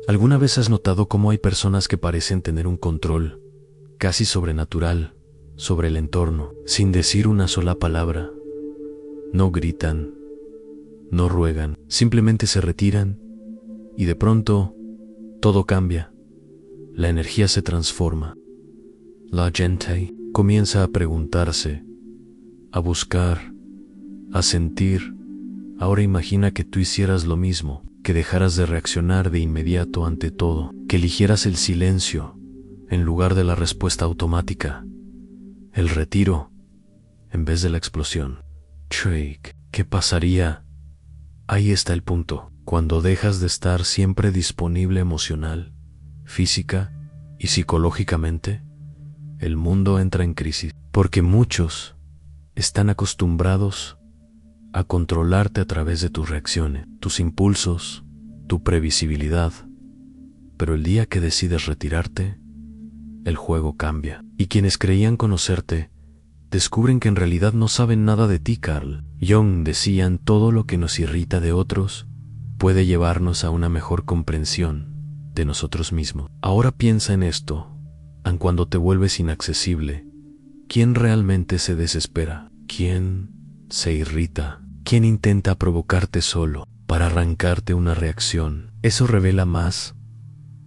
¿Alguna vez has notado cómo hay personas que parecen tener un control casi sobrenatural sobre el entorno, sin decir una sola palabra? No gritan, no ruegan, simplemente se retiran y de pronto todo cambia. La energía se transforma. La gente comienza a preguntarse, a buscar, a sentir. Ahora imagina que tú hicieras lo mismo, que dejaras de reaccionar de inmediato ante todo, que eligieras el silencio en lugar de la respuesta automática, el retiro en vez de la explosión. Trick, ¿qué pasaría? Ahí está el punto. Cuando dejas de estar siempre disponible emocional, física y psicológicamente, el mundo entra en crisis, porque muchos están acostumbrados a controlarte a través de tus reacciones, tus impulsos, tu previsibilidad. Pero el día que decides retirarte, el juego cambia. Y quienes creían conocerte, descubren que en realidad no saben nada de ti, Carl. Jung decían: todo lo que nos irrita de otros puede llevarnos a una mejor comprensión de nosotros mismos. Ahora piensa en esto, aun cuando te vuelves inaccesible. ¿Quién realmente se desespera? ¿Quién se irrita? ¿Quién intenta provocarte solo para arrancarte una reacción? Eso revela más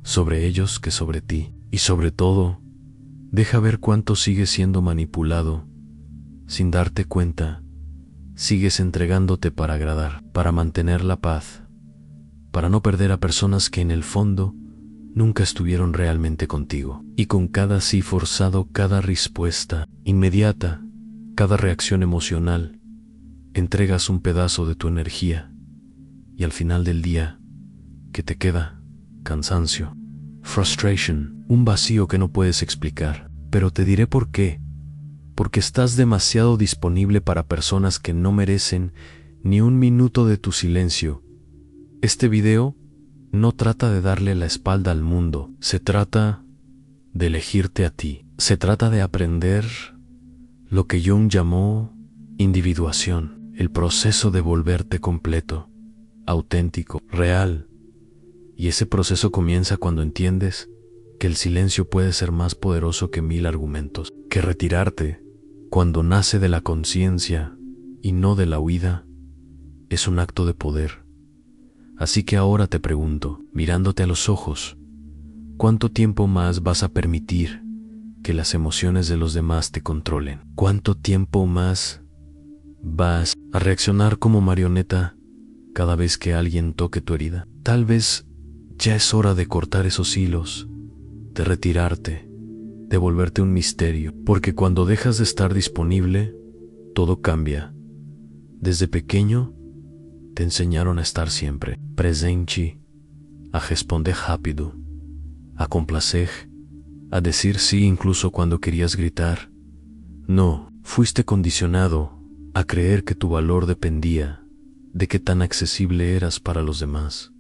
sobre ellos que sobre ti. Y sobre todo, deja ver cuánto sigues siendo manipulado sin darte cuenta. Sigues entregándote para agradar, para mantener la paz, para no perder a personas que en el fondo nunca estuvieron realmente contigo. Y con cada sí forzado, cada respuesta inmediata, cada reacción emocional, entregas un pedazo de tu energía. Y al final del día, ¿qué te queda? Cansancio, frustration, un vacío que no puedes explicar. Pero te diré por qué. Porque estás demasiado disponible para personas que no merecen ni un minuto de tu silencio. Este video no trata de darle la espalda al mundo, se trata de elegirte a ti. Se trata de aprender lo que Jung llamó individuación, el proceso de volverte completo, auténtico, real. Y ese proceso comienza cuando entiendes que el silencio puede ser más poderoso que 1000 argumentos, que retirarte, cuando nace de la conciencia y no de la huida, es un acto de poder. Así que ahora te pregunto, mirándote a los ojos, ¿cuánto tiempo más vas a permitir que las emociones de los demás te controlen? ¿Cuánto tiempo más vas a reaccionar como marioneta cada vez que alguien toque tu herida? Tal vez ya es hora de cortar esos hilos, de retirarte, de volverte un misterio, porque cuando dejas de estar disponible, todo cambia. Desde pequeño te enseñaron a estar siempre presente, a responder rápido, a complacer, a decir sí incluso cuando querías gritar. No, fuiste condicionado a creer que tu valor dependía de qué tan accesible eras para los demás.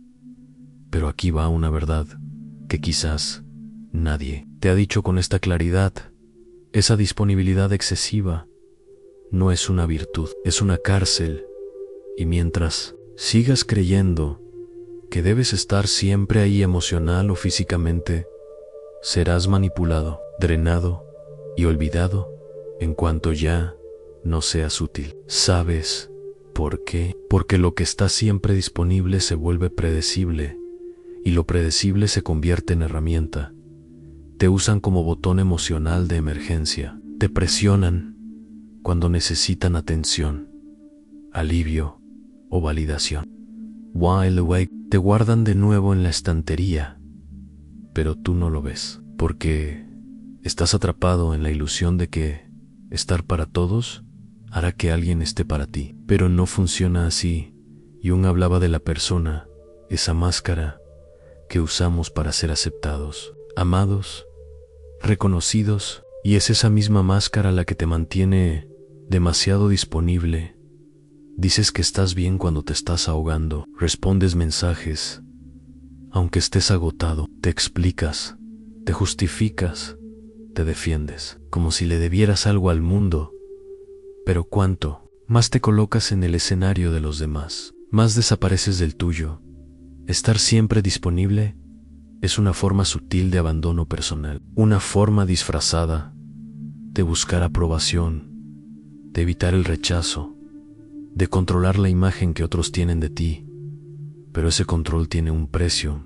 Pero aquí va una verdad que quizás nadie te ha dicho con esta claridad. Esa disponibilidad excesiva no es una virtud, es una cárcel. Y mientras sigas creyendo que debes estar siempre ahí emocional o físicamente, serás manipulado, drenado y olvidado en cuanto ya no seas útil. ¿Sabes por qué? Porque lo que está siempre disponible se vuelve predecible y lo predecible se convierte en herramienta. Te usan como botón emocional de emergencia. Te presionan cuando necesitan atención, alivio o validación. While awake, te guardan de nuevo en la estantería, pero tú no lo ves, porque estás atrapado en la ilusión de que estar para todos hará que alguien esté para ti. Pero no funciona así. Jung hablaba de la persona, esa máscara que usamos para ser aceptados, amados, reconocidos, y es esa misma máscara la que te mantiene demasiado disponible. Dices que estás bien cuando te estás ahogando, respondes mensajes aunque estés agotado, te explicas, te justificas, te defiendes, como si le debieras algo al mundo. Pero cuanto más te colocas en el escenario de los demás, más desapareces del tuyo. Estar siempre disponible es una forma sutil de abandono personal, una forma disfrazada de buscar aprobación, de evitar el rechazo, de controlar la imagen que otros tienen de ti. Pero ese control tiene un precio: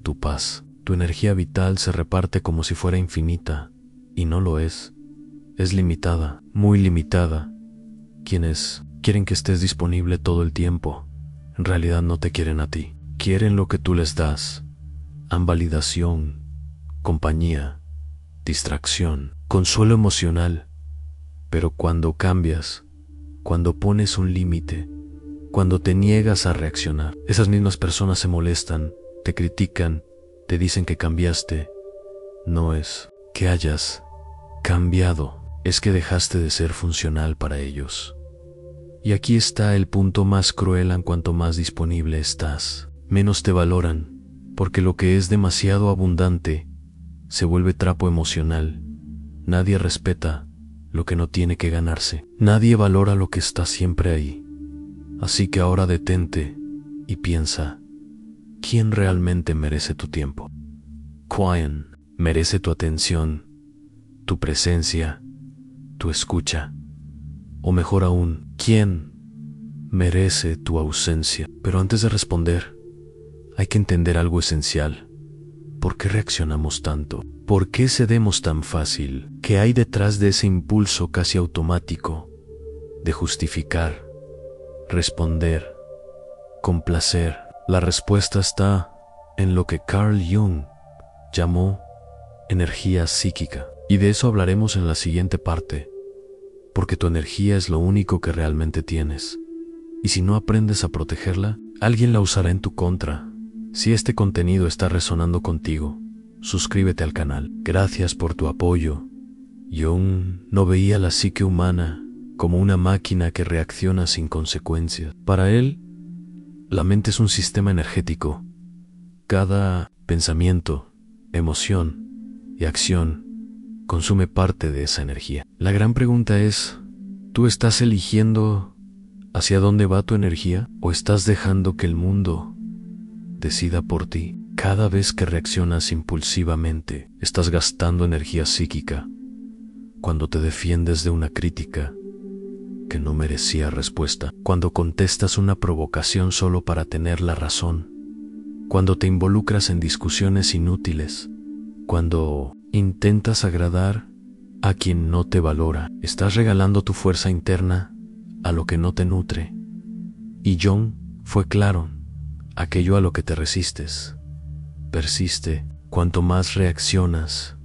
tu paz. Tu energía vital se reparte como si fuera infinita, y no lo es. Es limitada, muy limitada. Quienes quieren que estés disponible todo el tiempo, en realidad no te quieren a ti. Quieren lo que tú les das: validación, compañía, distracción, consuelo emocional. Pero cuando cambias, cuando pones un límite, cuando te niegas a reaccionar, esas mismas personas se molestan, te critican, te dicen que cambiaste. No es que hayas cambiado, es que dejaste de ser funcional para ellos. Y aquí está el punto más cruel: en cuanto más disponible estás, menos te valoran, porque lo que es demasiado abundante se vuelve trapo emocional. Nadie respeta lo que no tiene que ganarse. Nadie valora lo que está siempre ahí. Así que ahora detente y piensa: ¿quién realmente merece tu tiempo? ¿Quién merece tu atención, tu presencia, tu escucha? O mejor aún, ¿quién merece tu ausencia? Pero antes de responder, hay que entender algo esencial. ¿Por qué reaccionamos tanto? ¿Por qué cedemos tan fácil? ¿Qué hay detrás de ese impulso casi automático de justificar, responder, complacer? La respuesta está en lo que Carl Jung llamó energía psíquica. Y de eso hablaremos en la siguiente parte, porque tu energía es lo único que realmente tienes. Y si no aprendes a protegerla, alguien la usará en tu contra. Si este contenido está resonando contigo, suscríbete al canal. Gracias por tu apoyo. Jung no veía la psique humana como una máquina que reacciona sin consecuencias. Para él, la mente es un sistema energético. Cada pensamiento, emoción y acción consume parte de esa energía. La gran pregunta es: ¿tú estás eligiendo hacia dónde va tu energía o estás dejando que el mundo decida por ti? Cada vez que reaccionas impulsivamente, estás gastando energía psíquica. Cuando te defiendes de una crítica que no merecía respuesta, cuando contestas una provocación solo para tener la razón, cuando te involucras en discusiones inútiles, cuando intentas agradar a quien no te valora, estás regalando tu fuerza interna a lo que no te nutre. Y Jung fue claro: aquello a lo que te resistes persiste. Cuanto más reaccionas,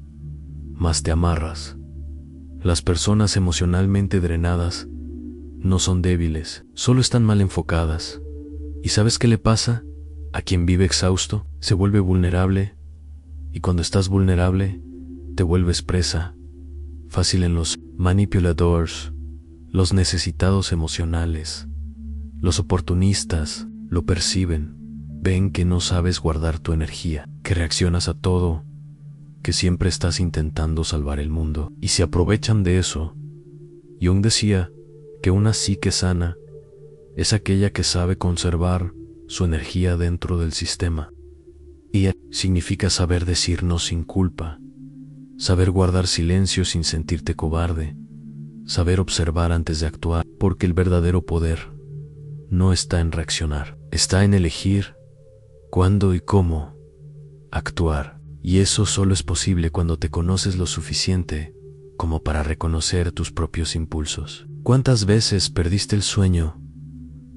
más te amarras. Las personas emocionalmente drenadas no son débiles, solo están mal enfocadas. ¿Y sabes qué le pasa a quien vive exhausto? Se vuelve vulnerable, y cuando estás vulnerable, te vuelves presa fácil en los manipuladores, los necesitados emocionales. Los oportunistas lo perciben, ven que no sabes guardar tu energía, que reaccionas a todo, que siempre estás intentando salvar el mundo, y se aprovechan de eso. Jung decía que una psique sana es aquella que sabe conservar su energía dentro del sistema. Y significa saber decir no sin culpa, saber guardar silencio sin sentirte cobarde, saber observar antes de actuar, porque el verdadero poder no está en reaccionar, está en elegir cuándo y cómo actuar. Y eso solo es posible cuando te conoces lo suficiente como para reconocer tus propios impulsos. ¿Cuántas veces perdiste el sueño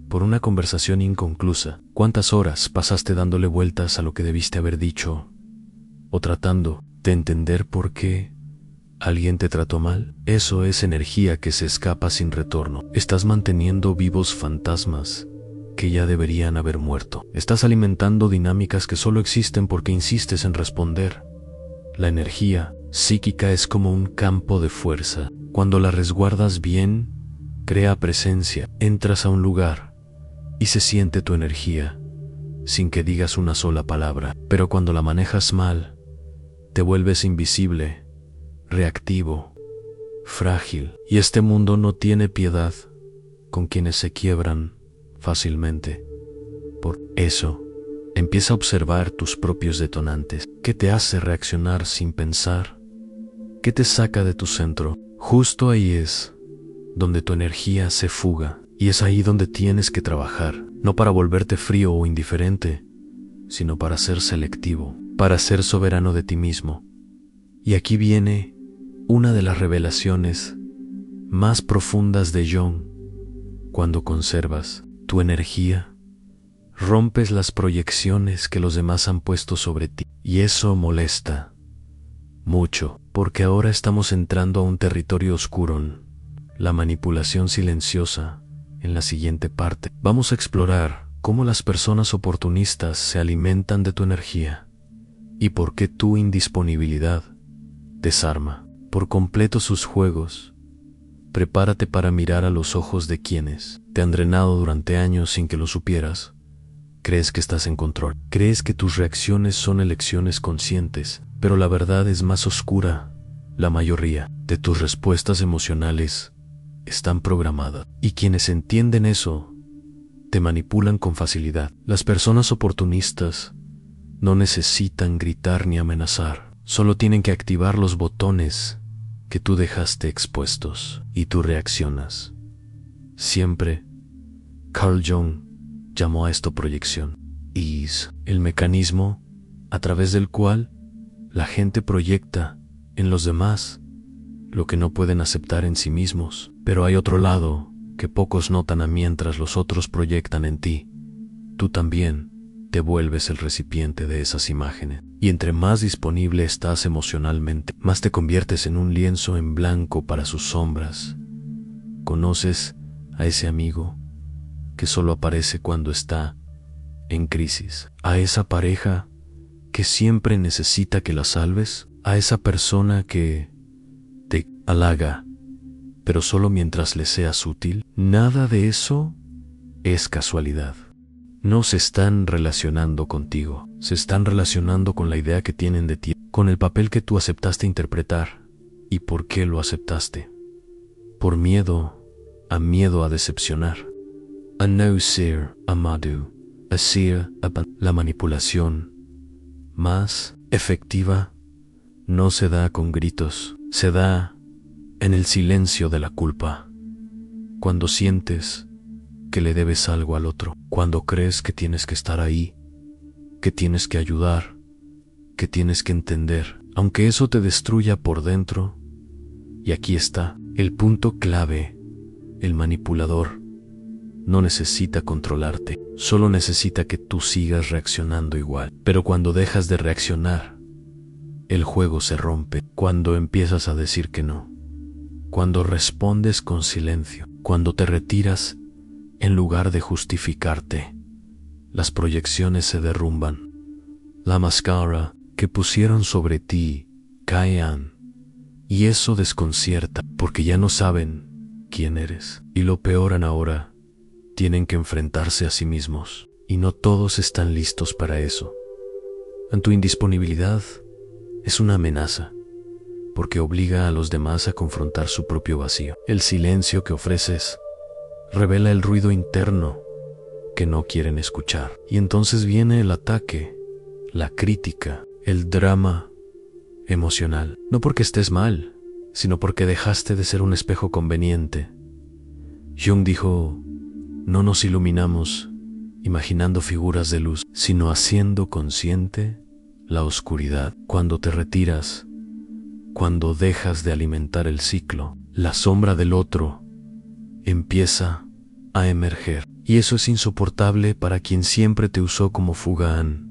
por una conversación inconclusa? ¿Cuántas horas pasaste dándole vueltas a lo que debiste haber dicho o tratando de entender por qué alguien te trató mal? Eso es energía que se escapa sin retorno. Estás manteniendo vivos fantasmas que ya deberían haber muerto. Estás alimentando dinámicas que solo existen porque insistes en responder. La energía psíquica es como un campo de fuerza. Cuando la resguardas bien, crea presencia. Entras a un lugar y se siente tu energía sin que digas una sola palabra. Pero cuando la manejas mal, te vuelves invisible, reactivo, frágil. Y este mundo no tiene piedad con quienes se quiebran fácilmente. Por eso, Empieza a observar tus propios detonantes. ¿Qué te hace reaccionar sin pensar? ¿Qué te saca de tu centro? Justo ahí es donde tu energía se fuga, y es ahí donde tienes que trabajar, no para volverte frío o indiferente, sino para ser selectivo, para ser soberano de ti mismo. Y aquí viene una de las revelaciones más profundas de Jung. Cuando conservas tu energía, rompes las proyecciones que los demás han puesto sobre ti, y eso molesta mucho, porque ahora estamos entrando a un territorio oscuro, la manipulación silenciosa. En la siguiente parte vamos a explorar cómo las personas oportunistas se alimentan de tu energía y por qué tu indisponibilidad desarma por completo sus juegos. Prepárate para mirar a los ojos de quienes te han drenado durante años sin que lo supieras. Crees que estás en control, crees que tus reacciones son elecciones conscientes, pero la verdad es más oscura. La mayoría de tus respuestas emocionales están programadas, y quienes entienden eso te manipulan con facilidad. Las personas oportunistas no necesitan gritar ni amenazar, solo tienen que activar los botones que tú dejaste expuestos, y tú reaccionas. Siempre, Carl Jung llamó a esto proyección, y es el mecanismo a través del cual la gente proyecta en los demás lo que no pueden aceptar en sí mismos. Pero hay otro lado que pocos notan, mientras los otros proyectan en ti. Tú también te vuelves el recipiente de esas imágenes. Y entre más disponible estás emocionalmente, más te conviertes en un lienzo en blanco para sus sombras. Conoces a ese amigo que solo aparece cuando está en crisis, a esa pareja que siempre necesita que la salves, a esa persona que te halaga, pero solo mientras le seas útil. Nada de eso es casualidad. No se están relacionando contigo, se están relacionando con la idea que tienen de ti, con el papel que tú aceptaste interpretar. ¿Y por qué lo aceptaste? Por miedo a decepcionar. A no ser amado, a ser la manipulación más efectiva no se da con gritos, se da en el silencio de la culpa. Cuando sientes que le debes algo al otro, cuando crees que tienes que estar ahí, que tienes que ayudar, que tienes que entender, aunque eso te destruya por dentro. Y aquí está el punto clave: el manipulador no necesita controlarte, solo necesita que tú sigas reaccionando igual. Pero cuando dejas de reaccionar, el juego se rompe. Cuando empiezas a decir que no, cuando respondes con silencio, cuando te retiras en lugar de justificarte, las proyecciones se derrumban. La máscara que pusieron sobre ti cae, y eso desconcierta, porque ya no saben quién eres. Y lo peor, ahora tienen que enfrentarse a sí mismos, y no todos están listos para eso. En tu indisponibilidad es una amenaza, porque obliga a los demás a confrontar su propio vacío. El silencio que ofreces revela el ruido interno que no quieren escuchar. Y entonces viene el ataque, la crítica, el drama emocional. No porque estés mal, sino porque dejaste de ser un espejo conveniente. Jung dijo: no nos iluminamos imaginando figuras de luz, sino haciendo consciente la oscuridad. Cuando te retiras, cuando dejas de alimentar el ciclo, la sombra del otro empieza a emerger. Y eso es insoportable para quien siempre te usó como fugán.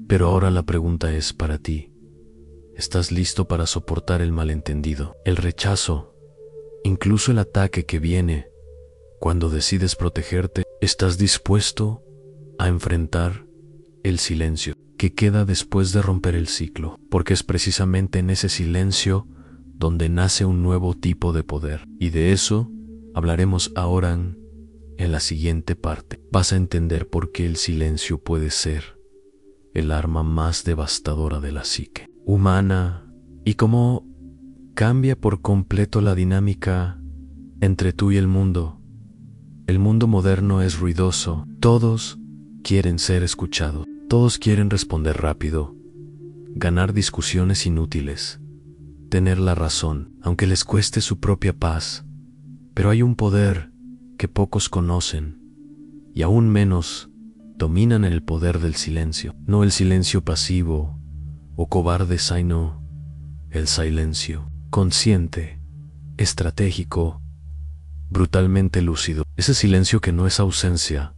Pero ahora la pregunta es para ti: ¿estás listo para soportar el malentendido, el rechazo, incluso el ataque que viene cuando decides protegerte? ¿Estás dispuesto a enfrentar el silencio que queda después de romper el ciclo? Porque es precisamente en ese silencio donde nace un nuevo tipo de poder. Y de eso hablaremos ahora en la siguiente parte. Vas a entender por qué el silencio puede ser el arma más devastadora de la psique humana, y cómo cambia por completo la dinámica entre tú y el mundo. El mundo moderno es ruidoso, todos quieren ser escuchados, Todos quieren responder rápido, ganar discusiones inútiles, tener la razón, aunque les cueste su propia paz. Pero hay un poder que pocos conocen, y aún menos dominan el poder del silencio. No el silencio pasivo o cobarde, sino el silencio consciente, estratégico, brutalmente lúcido. Ese silencio que no es ausencia,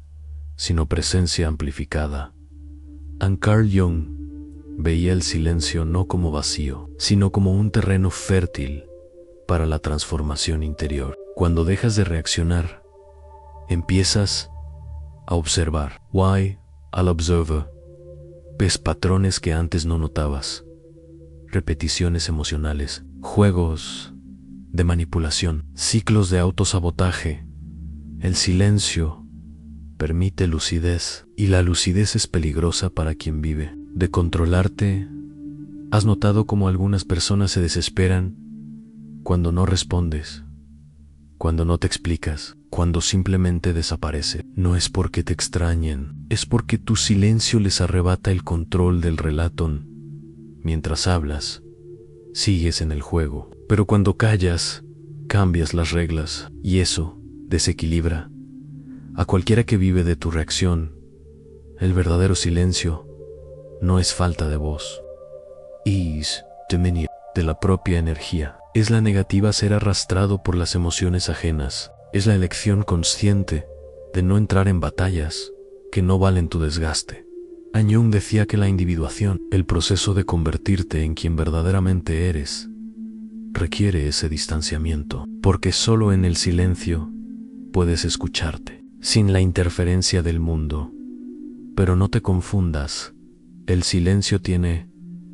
sino presencia amplificada. Carl Jung veía el silencio no como vacío, sino como un terreno fértil para la transformación interior. Cuando dejas de reaccionar, empiezas a observar. Why? Al observer, ves patrones que antes no notabas, repeticiones emocionales, juegos de manipulación, ciclos de autosabotaje. El silencio permite lucidez, y la lucidez es peligrosa para quien vive de controlarte. ¿Has notado cómo algunas personas se desesperan cuando no respondes, cuando no te explicas, cuando simplemente desaparece? No es porque te extrañen, es porque tu silencio les arrebata el control del relato. Mientras hablas, sigues en el juego, pero cuando callas, cambias las reglas, y eso desequilibra a cualquiera que vive de tu reacción. El verdadero silencio no es falta de voz, es dominio de la propia energía. Es la negativa a ser arrastrado por las emociones ajenas. Es la elección consciente de no entrar en batallas que no valen tu desgaste. Jung decía que la individuación, el proceso de convertirte en quien verdaderamente eres, requiere ese distanciamiento, porque solo en el silencio puedes escucharte, sin la interferencia del mundo. Pero no te confundas, el silencio tiene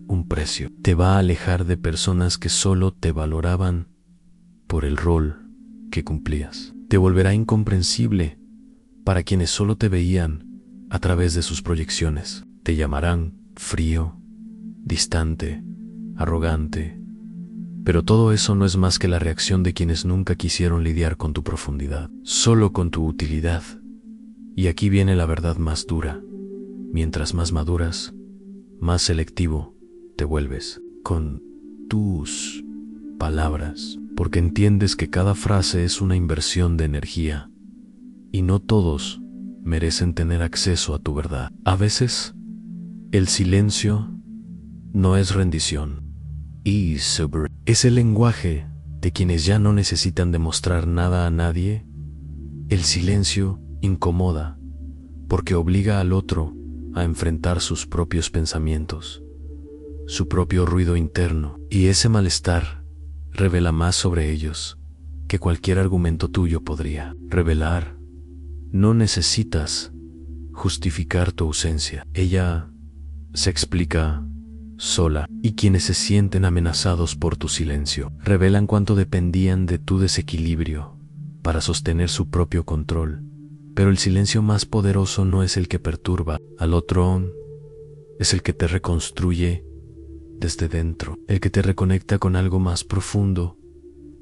un precio. Te va a alejar de personas que solo te valoraban por el rol que cumplías. Te volverá incomprensible para quienes solo te veían a través de sus proyecciones. Te llamarán frío, distante, arrogante. Pero todo eso no es más que la reacción de quienes nunca quisieron lidiar con tu profundidad, solo con tu utilidad. Y aquí viene la verdad más dura. Mientras más maduras, más selectivo te vuelves con tus palabras, porque entiendes que cada frase es una inversión de energía, y no todos merecen tener acceso a tu verdad. A veces, el silencio no es rendición, es el lenguaje de quienes ya no necesitan demostrar nada a nadie. El silencio incomoda, porque obliga al otro a enfrentar sus propios pensamientos, su propio ruido interno, y ese malestar revela más sobre ellos que cualquier argumento tuyo podría revelar. No necesitas justificar tu ausencia, ella se explica sola, y quienes se sienten amenazados por tu silencio revelan cuánto dependían de tu desequilibrio para sostener su propio control. Pero el silencio más poderoso no es el que perturba al otro, es el que te reconstruye desde dentro, el que te reconecta con algo más profundo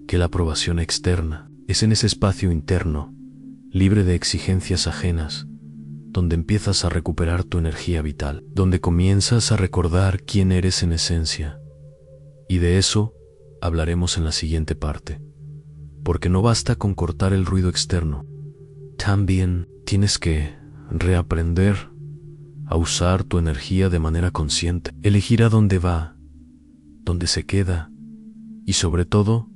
que la aprobación externa. Es en ese espacio interno, libre de exigencias ajenas, donde empiezas a recuperar tu energía vital, donde comienzas a recordar quién eres en esencia. Y de eso hablaremos en la siguiente parte, porque no basta con cortar el ruido externo. También tienes que reaprender a usar tu energía de manera consciente, elegir a dónde va, dónde se queda, y sobre todo,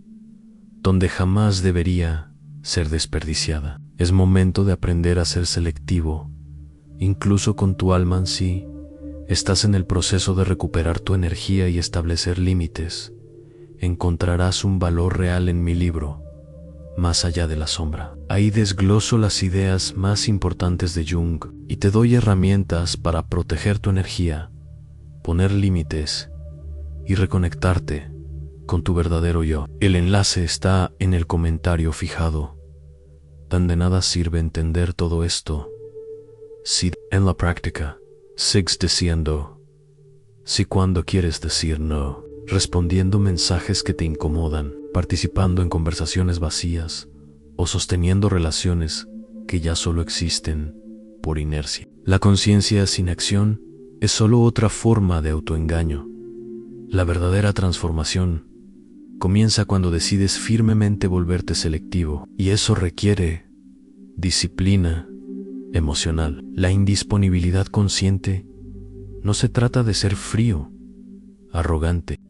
donde jamás debería ser desperdiciada. Es momento de aprender a ser selectivo, incluso con tu alma. Si estás en el proceso de recuperar tu energía y establecer límites, encontrarás un valor real en mi libro, Más allá de la sombra. Ahí desgloso las ideas más importantes de Jung y te doy herramientas para proteger tu energía, poner límites y reconectarte con tu verdadero yo. El enlace está en el comentario fijado. Tan de nada sirve entender todo esto si en la práctica sigues diciendo sí cuando quieres decir no, respondiendo mensajes que te incomodan, participando en conversaciones vacías o sosteniendo relaciones que ya solo existen por inercia. La conciencia sin acción es solo otra forma de autoengaño. La verdadera transformación comienza cuando decides firmemente volverte selectivo, y eso requiere disciplina emocional. La indisponibilidad consciente no se trata de ser frío, arrogante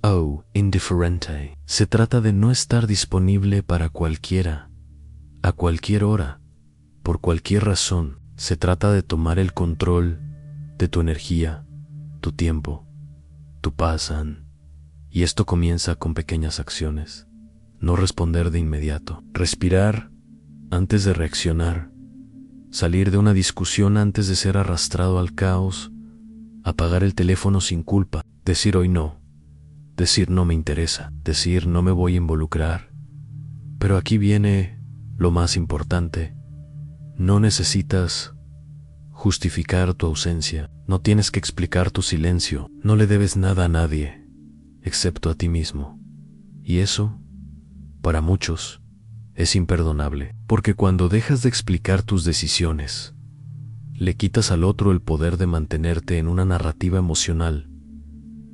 o indiferente. Se trata de no estar disponible para cualquiera, a cualquier hora, por cualquier razón. Se trata de tomar el control de tu energía, tu tiempo, tu paz. Y esto comienza con pequeñas acciones. No responder de inmediato. Respirar antes de reaccionar. Salir de una discusión antes de ser arrastrado al caos. Apagar el teléfono sin culpa. Decir hoy no. Decir no me interesa. Decir no me voy a involucrar. Pero aquí viene lo más importante. No necesitas justificar tu ausencia. No tienes que explicar tu silencio. No le debes nada a nadie, excepto a ti mismo. Y eso, para muchos, es imperdonable. Porque cuando dejas de explicar tus decisiones, le quitas al otro el poder de mantenerte en una narrativa emocional,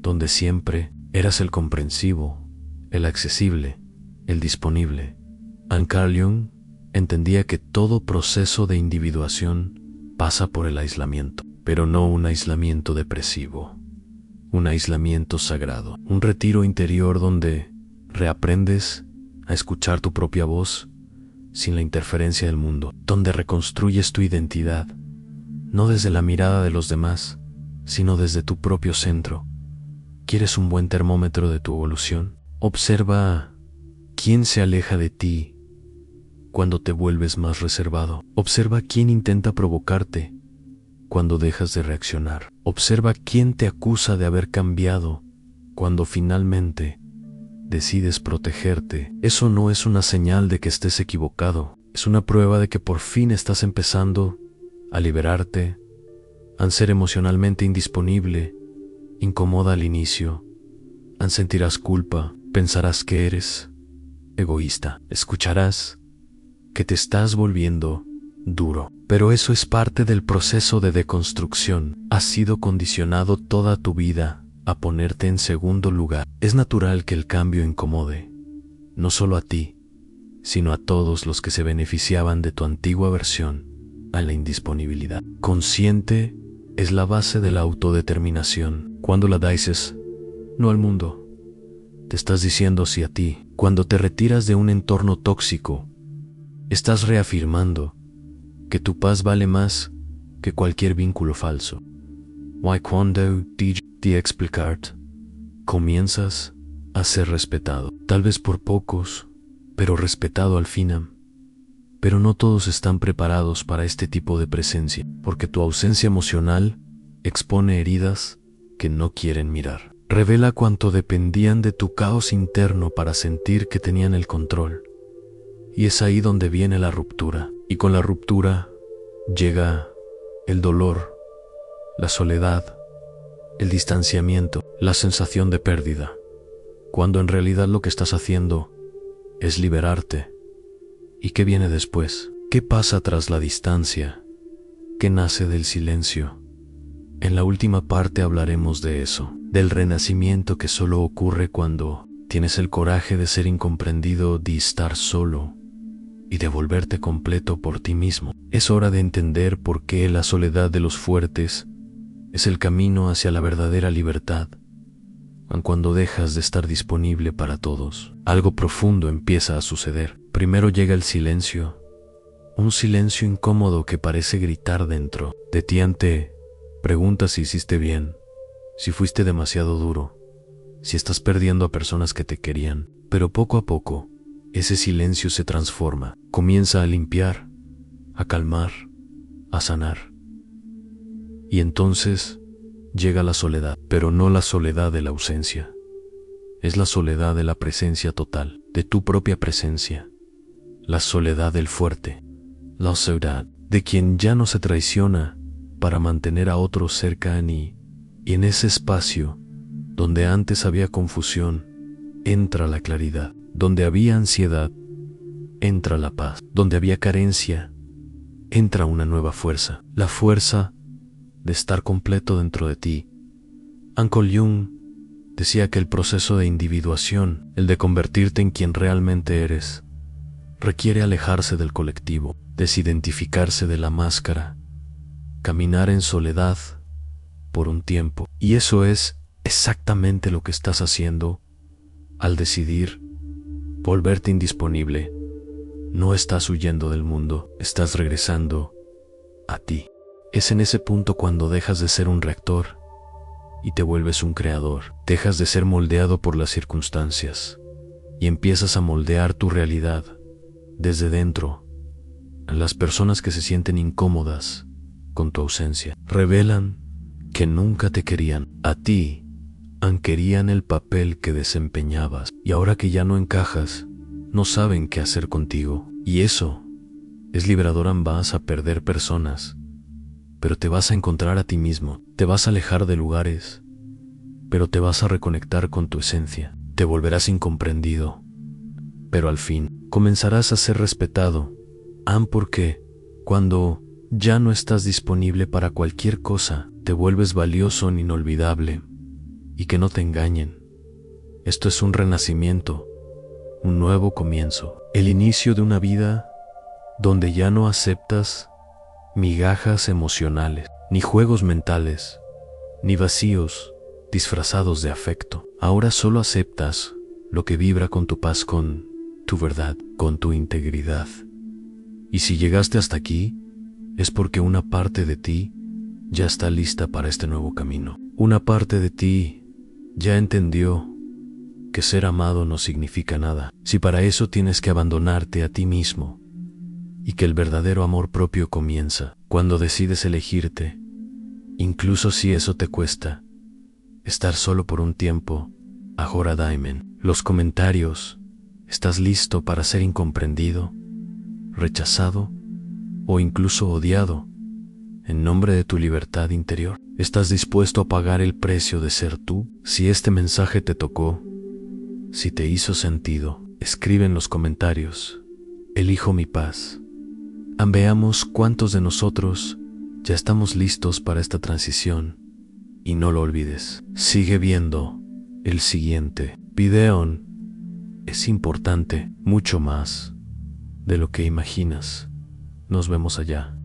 donde siempre eras el comprensivo, el accesible, el disponible. Carl Jung entendía que todo proceso de individuación pasa por el aislamiento, pero no un aislamiento depresivo, un aislamiento sagrado, un retiro interior donde reaprendes a escuchar tu propia voz sin la interferencia del mundo, donde reconstruyes tu identidad, no desde la mirada de los demás, sino desde tu propio centro. ¿Quieres un buen termómetro de tu evolución? Observa quién se aleja de ti cuando te vuelves más reservado. Observa quién intenta provocarte cuando dejas de reaccionar. Observa quién te acusa de haber cambiado cuando finalmente decides protegerte. Eso no es una señal de que estés equivocado. Es una prueba de que por fin estás empezando a liberarte, a ser emocionalmente indisponible, incómoda al inicio. Sentirás culpa, pensarás que eres egoísta, escucharás que te estás volviendo duro. Pero eso es parte del proceso de deconstrucción. Has sido condicionado toda tu vida a ponerte en segundo lugar. Es natural que el cambio incomode, no solo a ti, sino a todos los que se beneficiaban de tu antigua versión, a la indisponibilidad. Consciente es la base de la autodeterminación. Cuando la dices no al mundo, te estás diciendo sí a ti. Cuando te retiras de un entorno tóxico, estás reafirmando que tu paz vale más que cualquier vínculo falso. Cuando te explicar, comienzas a ser respetado, tal vez por pocos, pero respetado al fin. Pero no todos están preparados para este tipo de presencia, porque tu ausencia emocional expone heridas que no quieren mirar. Revela cuánto dependían de tu caos interno para sentir que tenían el control. Y es ahí donde viene la ruptura. Y con la ruptura llega el dolor, la soledad, el distanciamiento, la sensación de pérdida. Cuando en realidad lo que estás haciendo es liberarte. ¿Y qué viene después? ¿Qué pasa tras la distancia? ¿Qué nace del silencio? En la última parte hablaremos de eso, del renacimiento que solo ocurre cuando tienes el coraje de ser incomprendido, de estar solo y de volverte completo por ti mismo. Es hora de entender por qué la soledad de los fuertes es el camino hacia la verdadera libertad. Cuando dejas de estar disponible para todos, algo profundo empieza a suceder. Primero llega el silencio, un silencio incómodo que parece gritar dentro de ti. Preguntas si hiciste bien, si fuiste demasiado duro, si estás perdiendo a personas que te querían. Pero poco a poco, ese silencio se transforma, comienza a limpiar, a calmar, a sanar. Y entonces llega la soledad, pero no la soledad de la ausencia. Es la soledad de la presencia total, de tu propia presencia. La soledad del fuerte, la soledad de quien ya no se traiciona para mantener a otros cerca y en ese espacio donde antes había confusión, entra la claridad. Donde había ansiedad, entra la paz. Donde había carencia, entra una nueva fuerza, la fuerza de estar completo dentro de ti. Uncle Jung decía que el proceso de individuación, el de convertirte en quien realmente eres, requiere alejarse del colectivo, desidentificarse de la máscara, caminar en soledad por un tiempo. Y eso es exactamente lo que estás haciendo al decidir volverte indisponible. No estás huyendo del mundo, estás regresando a ti. Es en ese punto cuando dejas de ser un reactor y te vuelves un creador. Dejas de ser moldeado por las circunstancias y empiezas a moldear tu realidad desde dentro. Las personas que se sienten incómodas con tu ausencia revelan que nunca te querían a ti, querían el papel que desempeñabas, y ahora que ya no encajas, no saben qué hacer contigo. Y eso es liberador. Vas a perder personas, pero te vas a encontrar a ti mismo. Te vas a alejar de lugares, pero te vas a reconectar con tu esencia. Te volverás incomprendido, pero al fin comenzarás a ser respetado. Porque cuando ya no estás disponible para cualquier cosa, te vuelves valioso e inolvidable. Y que no te engañen. Esto es un renacimiento, un nuevo comienzo, el inicio de una vida donde ya no aceptas migajas emocionales, ni juegos mentales, ni vacíos disfrazados de afecto. Ahora solo aceptas lo que vibra con tu paz, con tu verdad, con tu integridad. Y si llegaste hasta aquí, es porque una parte de ti ya está lista para este nuevo camino. Una parte de ti ya entendió que ser amado no significa nada, si para eso tienes que abandonarte a ti mismo, y que el verdadero amor propio comienza cuando decides elegirte, incluso si eso te cuesta estar solo por un tiempo. Ahora Diamond, los comentarios. ¿Estás listo para ser incomprendido, rechazado o incluso odiado en nombre de tu libertad interior? ¿Estás dispuesto a pagar el precio de ser tú? Si este mensaje te tocó, si te hizo sentido, escribe en los comentarios: elijo mi paz. Veamos cuántos de nosotros ya estamos listos para esta transición. Y no lo olvides, sigue viendo el siguiente video. Es importante, mucho más de lo que imaginas. Nos vemos allá.